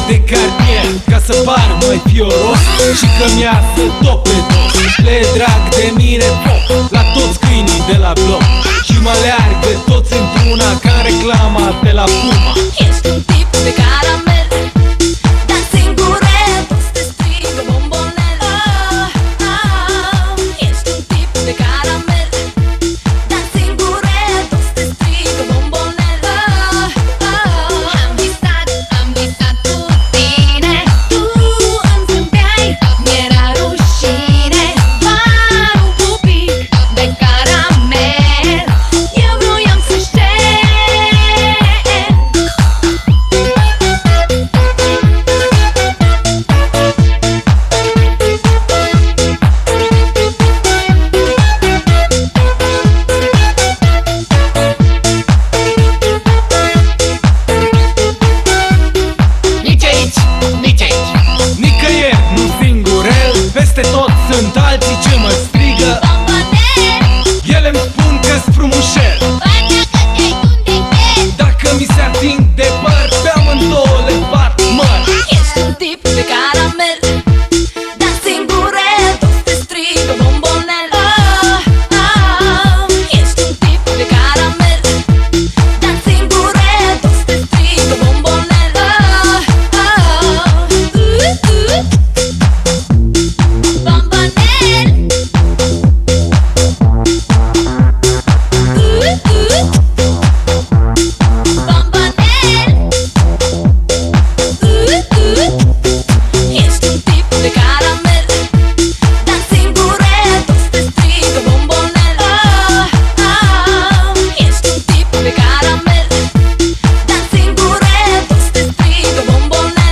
de cartier, ca să par mai fioros și că mi-asă tot pe tot. Le drag de mine foc la toți câinii de la bloc și mă leargă toți într-una ca în reclama de la Puma. Ești un tip de caramel, dar singurel toți te strigă bombonel. Ești un tip de caramel, dar singurel toți te strigă bombonel. Am visat cu tine, tu îmi zâmbeai, mi-era rușine. Doar un pupic de caramel, eu vroiam să șterg. Nici aici, nici aici. Nicăieri nu singurel, peste tot sunt alții ce mă strigă. Bombonel, Ele-mi spun că-s frumușel. bătea că te-ai tunde-te. Dacă mi se ating de păr, pe amândouă le bat măr. Ești un tip de caramel, dar singurel toți te strigă bombonel. Ești un tip de caramel, dar singurel toți te strigă bombonel. Bombonel. Ești un tip de caramel, dar singurel toți te strigă bombonel. Ești un tip de caramel, dar singurel toți te strigă bombonel. Bombonel.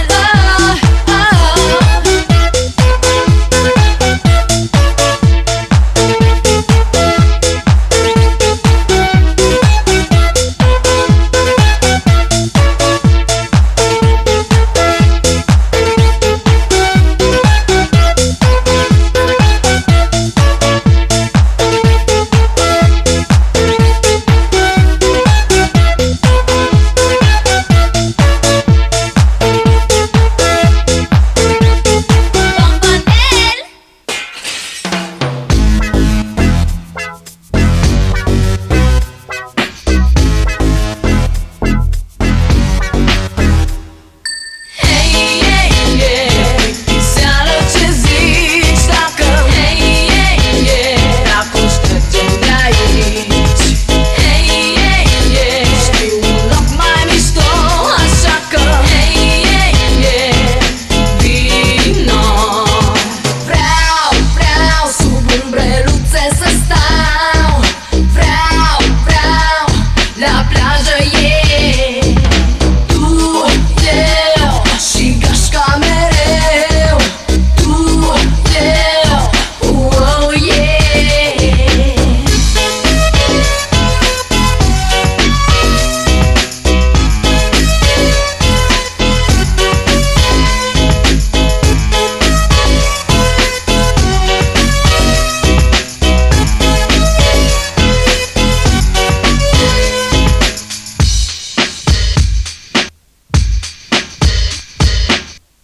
Hey, hey, yeah, seară ce zici dacă hey, hey, yeah, acum ștergem de aici. Hey, hey, yeah, știu un loc mai mișto, așa că hey, hey, yeah, vino. Vreau sub umbreluțe să stau. Vreau la plajă, yeah. Tu, eu și gașca mereu. Tu, eu, oh yeah.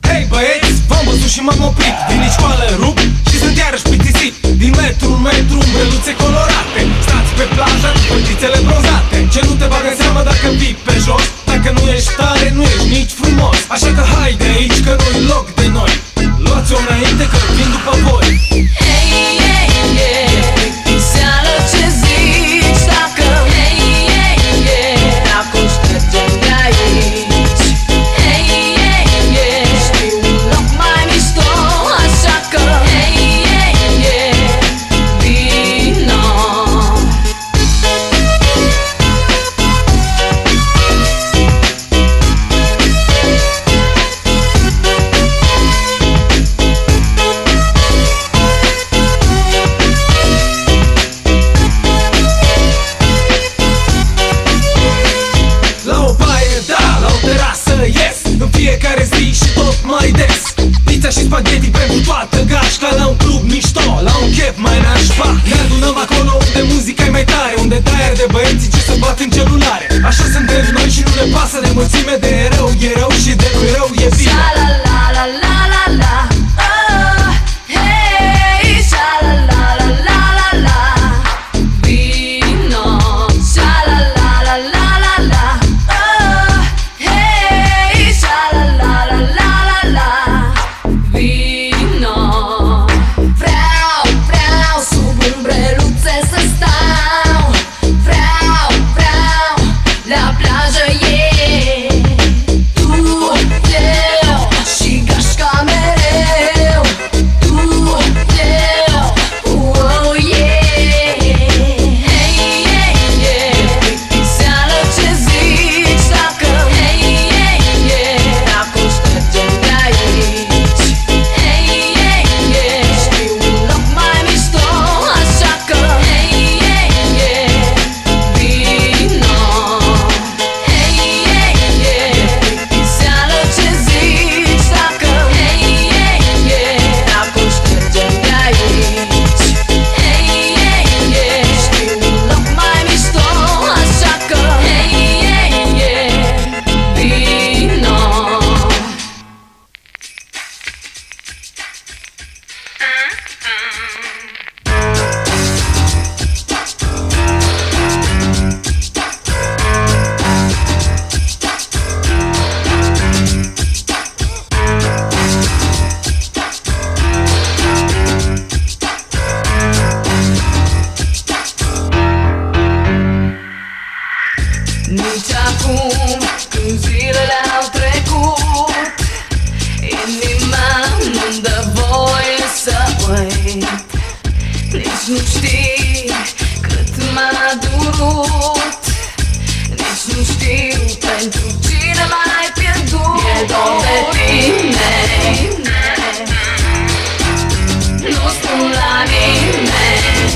Hei băieți, v-am văzut și m-am oprit. Din școală rup și sunt iarăși plictisit. Din metru în metru, umbreluțe colorate. Stați pe plajă cu fătițele bronzate. Ce nu te bagă în seamă dacă vii pe jos. Dacă nu ești tare, nu ești nici frumos. Așa că hai de aici că nu-i loc de noi. Luați-o înainte că vin după voi. Hey, hey, yeah, seară ce zici dacă hey, hey, yeah, acum ștergem de aici. Hey, hey, yeah, știu un loc mai mișto, așa că hey, hey, yeah, vino. fiecare zi și tot mai des. Pizza și spaghetti pentru toată gașca, la un club mișto, la un chef mai nașpa. Ne adunăm acolo unde muzica e mai tare, unde dai de băieții ce se bat în celulare. Așa suntem noi și nu ne pasă de mulțime de rău, e rău și de nu rău e bine. pierdut. Nici nu știu pentru cine m-ai pierdut. Mi-e dor de tine, nu spun la nimeni.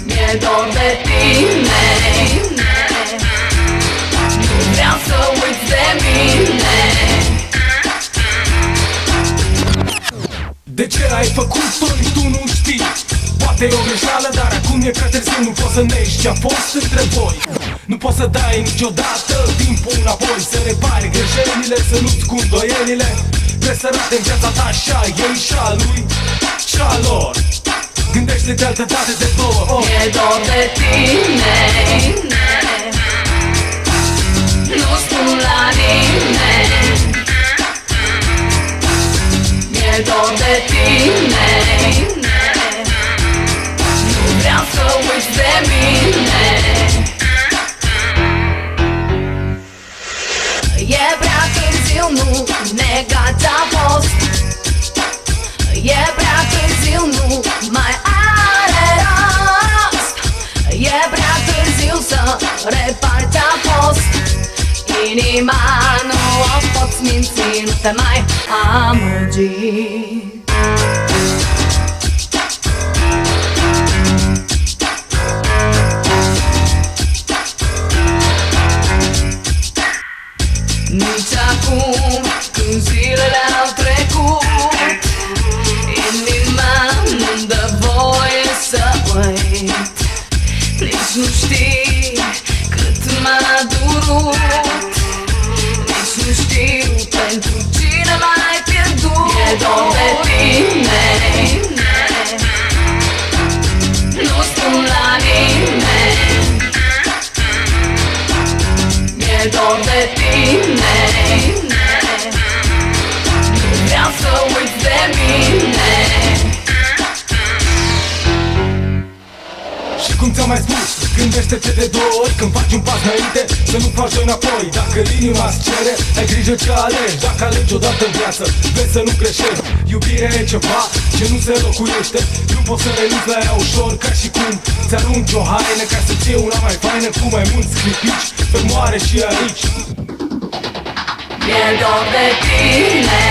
Mi-e dor de tine, nu vreau să uiți de mine. De ce ai făcut-o, nici tu nu știi. Poate e o greșeală, dar acum e prea târziu. Nu poți să nești ce-a fost între voi. Nu poți să dai niciodată timpul înapoi. Să repari greșelile, să nu-ți cu îndoielile. Trebuie să rate în viața ta și a ei și a lui și a lor. Gândește-te altă dată de două ori. Mi-e dor de tine, nu spun la nimeni. Mi-e dor de tine, nu vreau să uiți de mine. E prea târziu, nu nega ce-a fost. E prea târziu, nu mai are rost. E prea târziu să repari ce-a fost. Inima nu o poți minți, nu te mai amăgi. Nici acum, când zilele au trecut, inima nu-mi dă voie să uit. Nici nu știi cât m-a durut. Nici nu știu pentru cine m-ai pierdut. Mi-e dor de tine, nu spun la nimeni. Mi-e dor de tine, nu vreau să uiți de mine. Și cum ți-am mai spus, gândește-te de două ori când faci un pas înainte, să nu faci doi înapoi. Dacă inima-ți cere, ai grijă ce alegi. Dacă alegi odată în viață, vezi să nu greșești. Iubirea e ceva ce nu se locuiește. Nu poți să renunți la ea ușor, ca și cum ți-arunci o haină ca să-ți iei una mai faină, cu mai mulți clipici pe moare și aici. Mi-e dor de tine,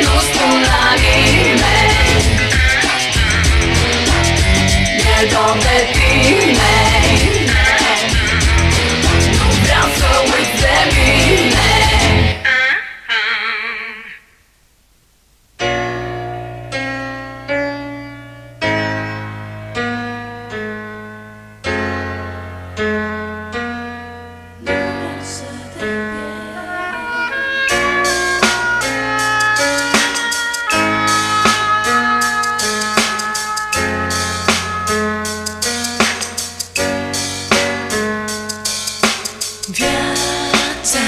nu spun la nimeni. Mi-e dor de tine, nu vreau să uiți de mine. Viața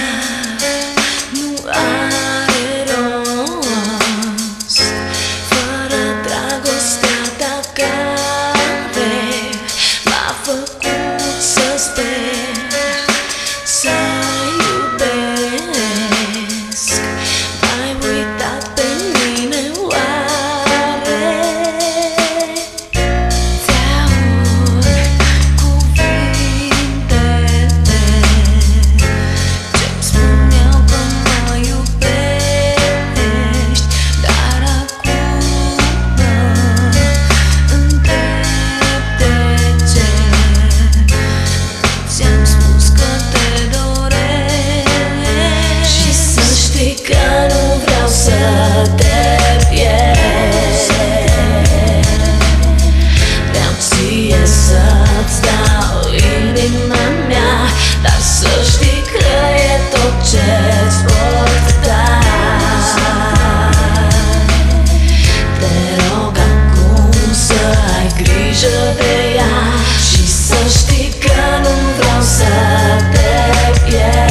nu are rost fără dragostea ta care m-a făcut să sper să iubesc. Ai uitat pe mine oare? Ți-aud cuvintele ce-mi spuneau că mă iubești, dar acum mă întreb de ce ți-am spus că te doresc. Și să știi că nu vreau să te pierd. Vreau ție să-ți dau inima mea, dar să știi că e tot ce-ți pot da. Te rog acum să ai grijă de ea și să știi că nu vreau să te pierd.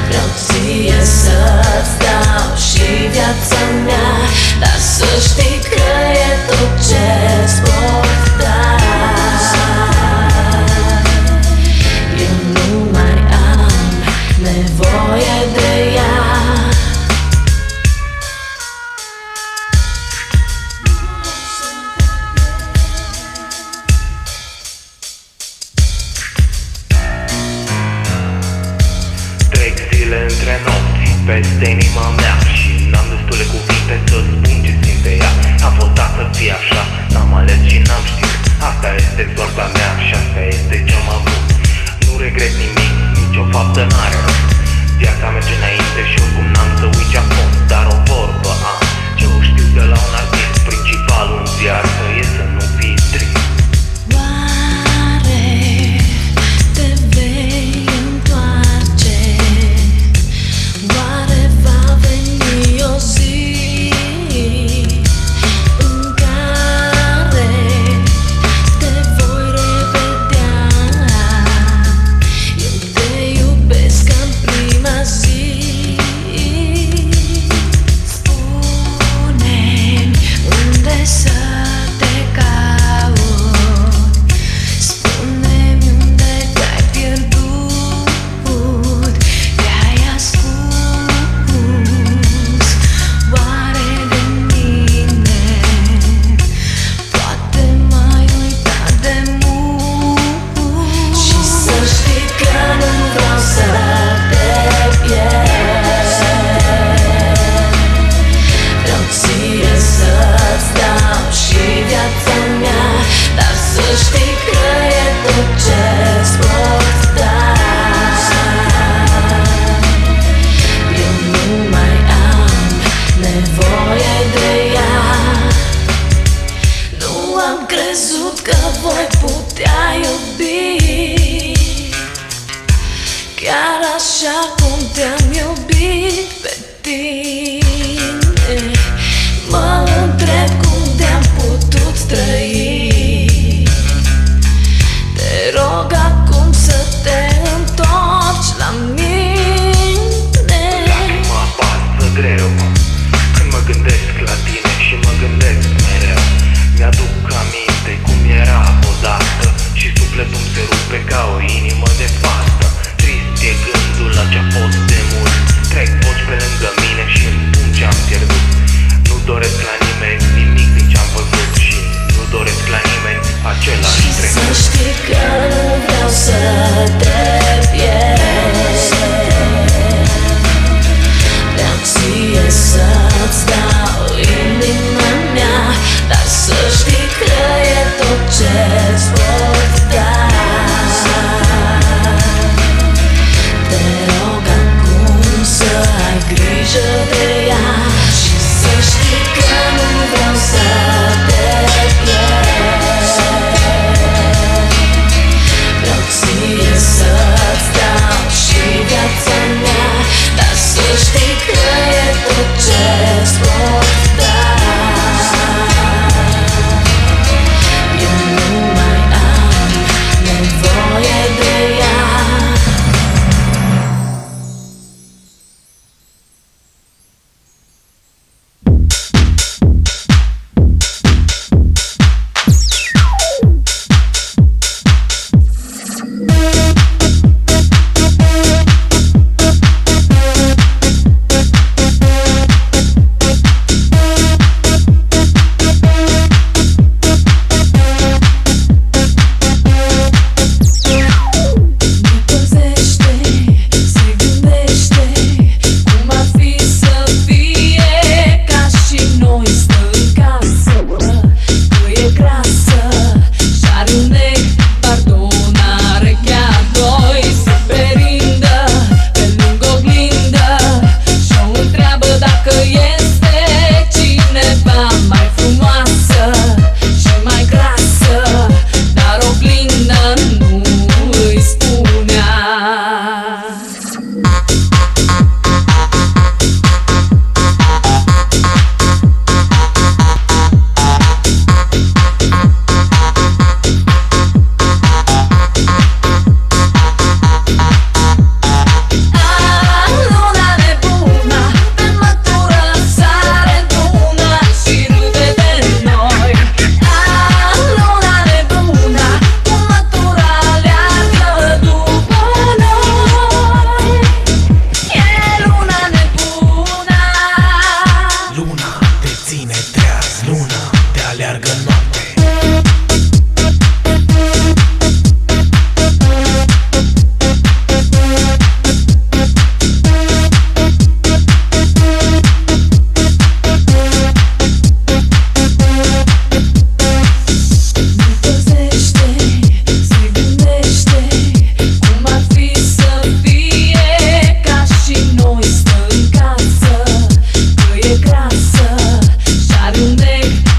Vreau ție să-ți dau și viața mea, dar să știi că e tot ce-ți pot da. Eu nu mai am nevoie de ea. crezut că voi putea iubi chiar așa cum te-am iubit pe tine. Mă întreb cum te-am putut trăi. Te rog acum să te întorci la mine. Mă apasă greu când mă gândesc la tine și mă gândesc mereu. Mi-aduc aminte cum era odată și sufletul se rupe ca o inimă de fată. Trist e gândul la ce-a fost de mult. Trec voci pe lângă mine și îmi spun ce-am pierdut. Nu doresc la nimeni nimic din ce-am văzut și nu doresc la nimeni același Și trecut. să știi că nu vreau să te pierd. Vreau ție să-ți dau inima mea, dar să știi că e tot ce-ți pot da. Te rog acum să ai grijă de ea și să știi că nu vreau să te pierd. Vreau ție să-ți dau și viața mea, dar să știi că e tot ce-ți pot da. Eu nu mai am nevoie de ea. Că e grasă și are un nec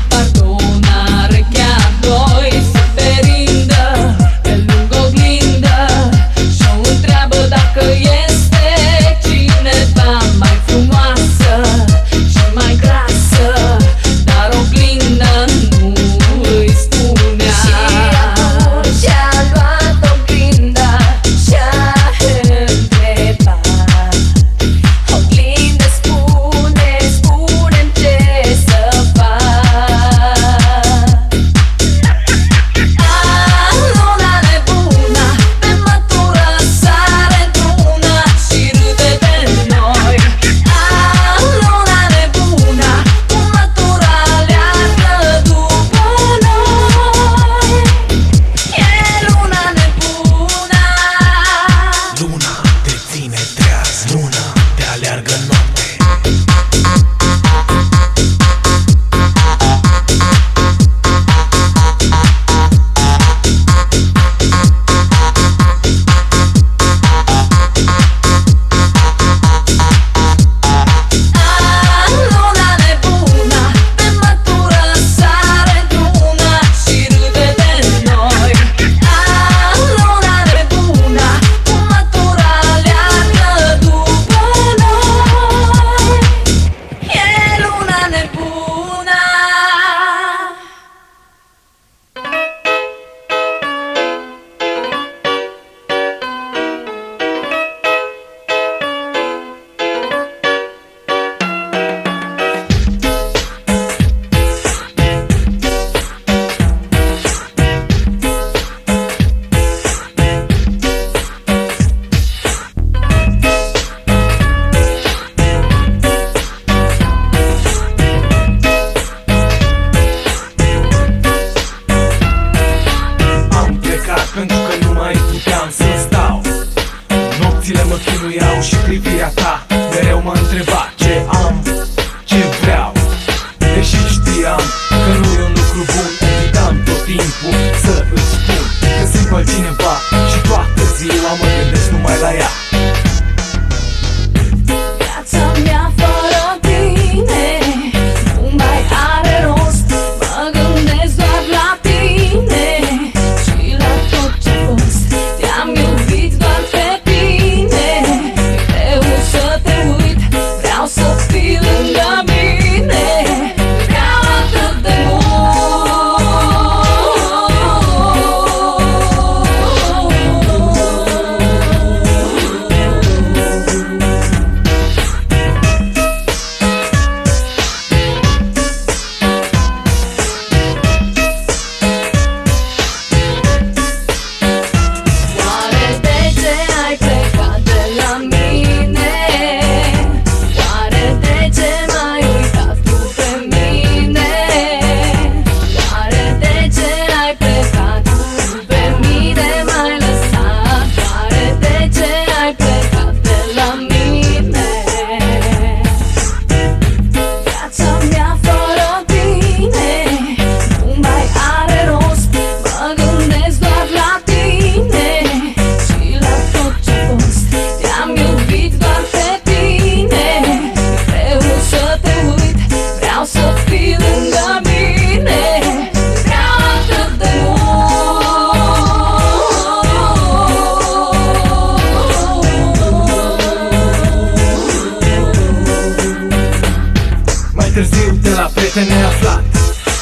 prieteni aflat.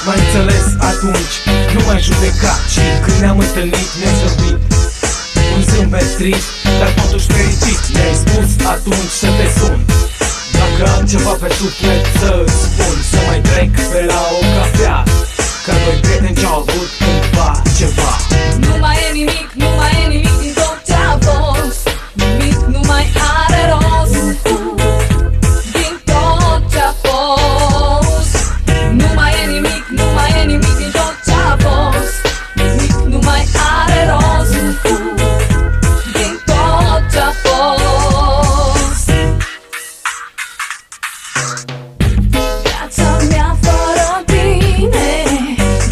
M-ai înțeles atunci, nu mai judeca. Și când ne-am întâlnit, ne-ai sorbit un zâmbet trist, dar totuși fericit. Mi-ai spus atunci să te sun dacă am ceva pe suflet să-ți spun. Să mai trec pe la o cafea, ca doi prieteni ce-au avut cândva ceva. Nu mai e nimic, nu mai e nimic din tot ce-a fost. Nimic nu mai are rost din tot ce-a fost. Nu mai e nimic, nu mai e nimic din tot ce-a fost. Nimic nu mai are rost din tot ce-a fost. Viața mea fără tine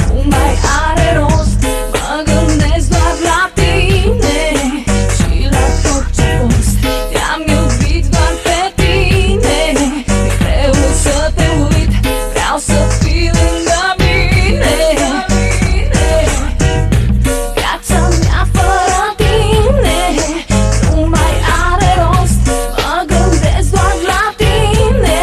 nu mai are rost. Mă gândesc doar la tine și la tot ce-a fost. Te-am iubit doar pe tine, mi-e greu să te uit, vreau să fii lângă mine. Viața mea fără tine nu mai are rost. Mă gândesc doar la tine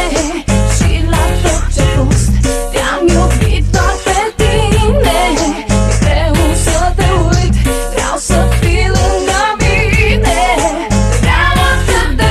și la tot ce-a fost. Te-am iubit doar pe tine, mi-e greu să te uit, vreau să fii lângă mine. Te vreau atât de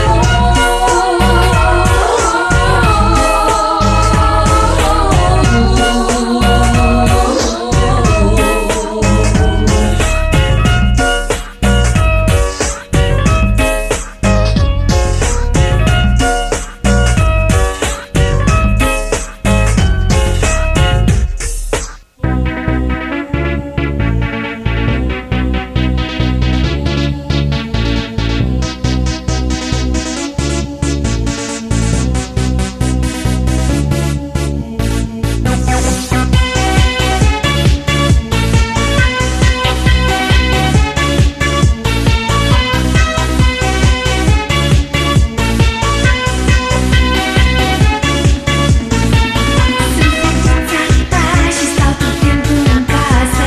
și stau tot timpul în casă.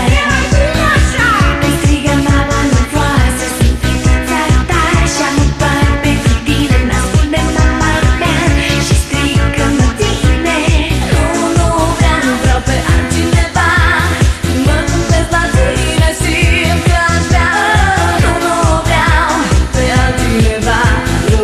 Îmi strigă mama, nu poate să fie țara ta. Și-am un par pentru tine, n-ascunde mama mea și strigă-mă tine. Nu vreau, nu vreau pe altcineva. Mă gândesc la tine, simt că aș vrea. Nu vreau pe altcineva. Nu.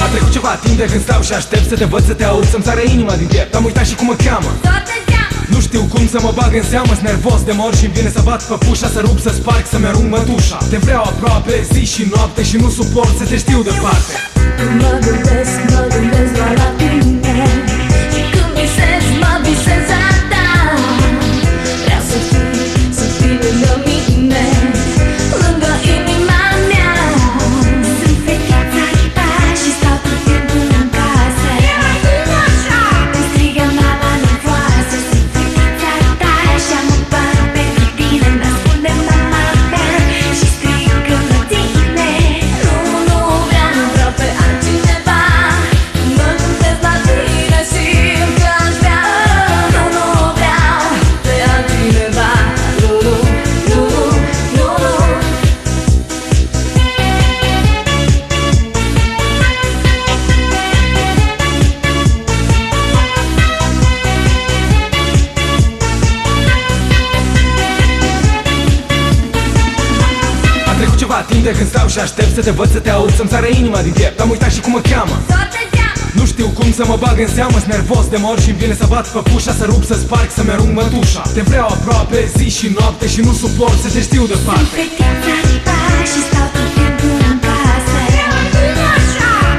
A trecut ceva timp de când stau și aștept să te văd, să te aud, să-mi sară inima din piept. Am uitat și cum mă cheamă, nu știu cum să mă bag în seamă. Sunt nervos de mor și-mi vine să bat pe pușa, să rup, să sparg, să-mi arunc mătușa. Te vreau aproape zi și noapte și nu suport să te știu departe. Mă gândesc doar la tine și când visez, mă visez a ta. Vreau să fii lângă mine, lângă inima mea. Sunt fetița ta și stau tot timpul în casă. Îmi strigă mama, nu poate. Sunt fetița ta și-am un par pentru tine, n-ascunde mama mea și strigă-mă tine. Nu vreau, nu vreau pe altcineva. Mă gândesc la tine, simt că aș vrea. Nu vreau pe altcineva. Nu. A trecut ceva timp de când stau și aștept să te văd, să te aud, să-mi sară inima din piept. Am uitat și cum mă cheamă, nu știu cum să mă bag în seamă. Sunt nervos de mor și-mi vine să bat pe pușa, să rup, să sparg, să-mi arunc mătușa. Te vreau aproape zi și noapte și nu suport să te știu departe. Fetița ta și stau tot timpul în casă.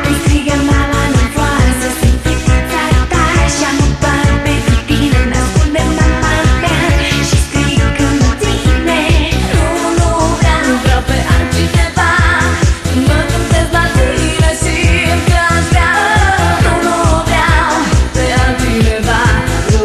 Îmi strigă mama, nu poate. Sunt fetița ta și-am un par pentru tine, n-ascunde mama mea și strigă-mă tine. Nu vreau, nu vreau pe altcineva. Mă gândesc la tine, simt că aș vrea. Nu vreau pe altcineva. Nu.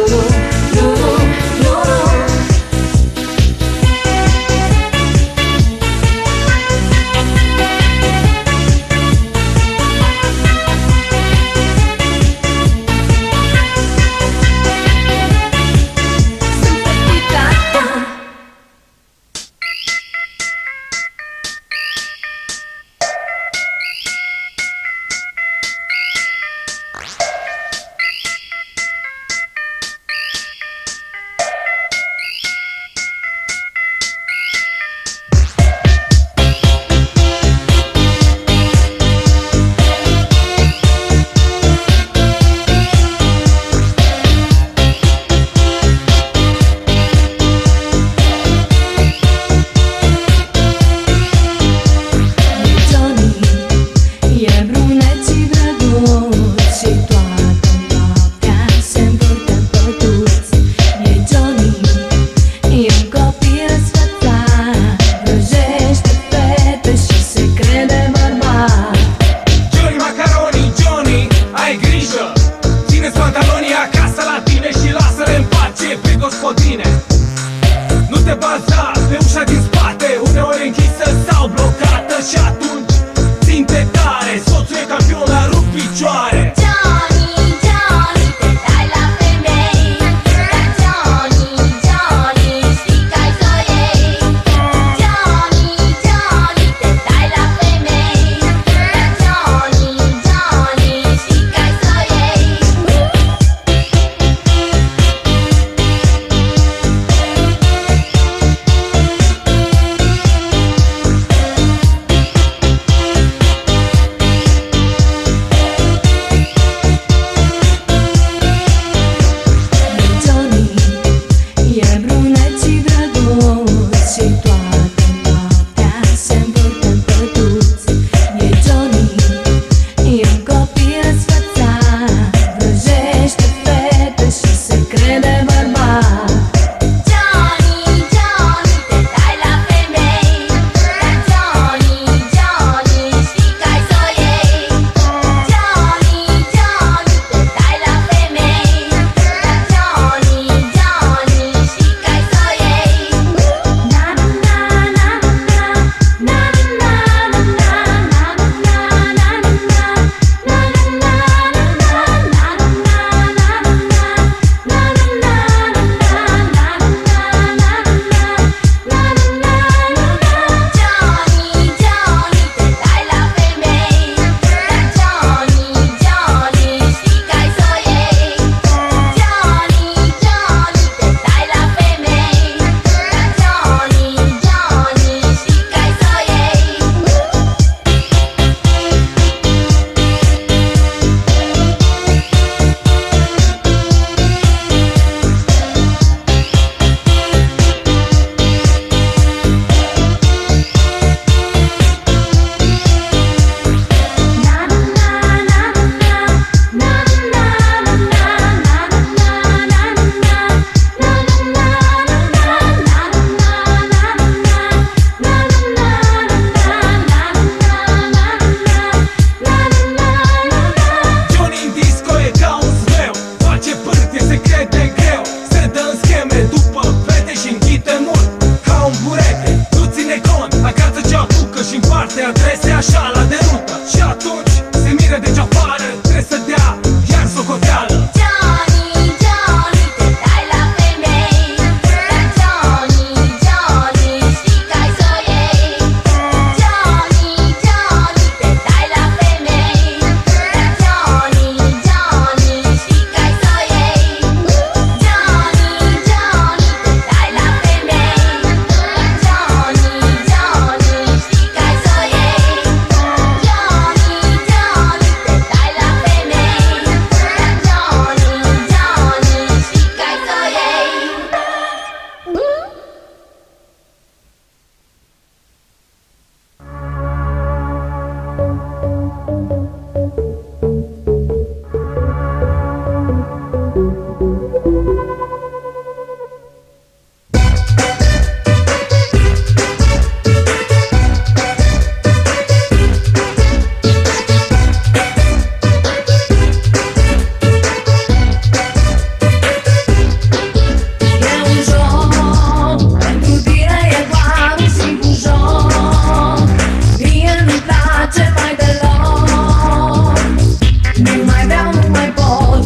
Nu mai vreau, nu mai pot.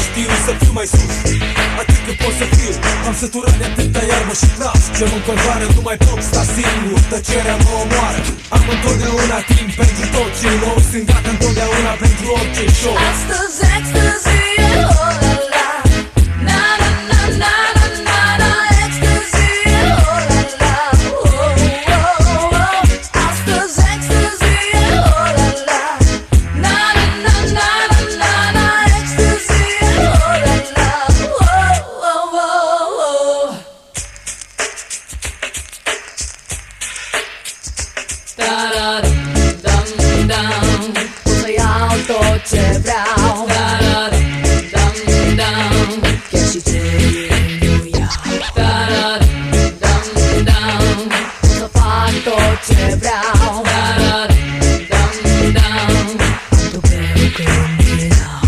știu să fiu mai sus, atât cât pot să fiu. Am săturat de atâta iarbă și pras ce mă înconjoară, nu mai pot sta singur, tăcerea mă omoară. Am întotdeauna timp pentru tot ce e nou, sunt gata întotdeauna pentru orice show. Astăzi ecstasy, oh la la, na na na na na na na, ecstasy, oh la la, oh oh oh. Astăzi ecstasy, oh la la, na na na na na na na, ecstasy, oh la la, oh oh oh oh. Da-da-dum-dum, pot să iau tot ce vreau. Da-da-dum-dum, chiar și ce nu iau. Da-da-dum-dum, pot să fac tot ce vreau. Da-da-dum-dum, după când iau.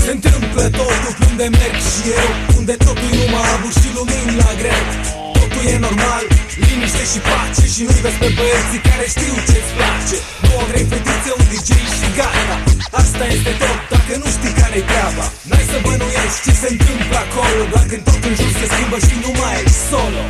Se întâmplă totul unde merg și eu, unde totul e numai abur și lumini la greu. Totul e normal, liniște și pace, și nu-i vezi pe băieții care știu ce-ți place. Două grei fetițe, un DJ și gata. Asta este tot, dacă nu știi care-i treaba. N-ai să bănuiești ce se întâmplă acolo, doar când tot în jur se schimbă și nu mai ești solo.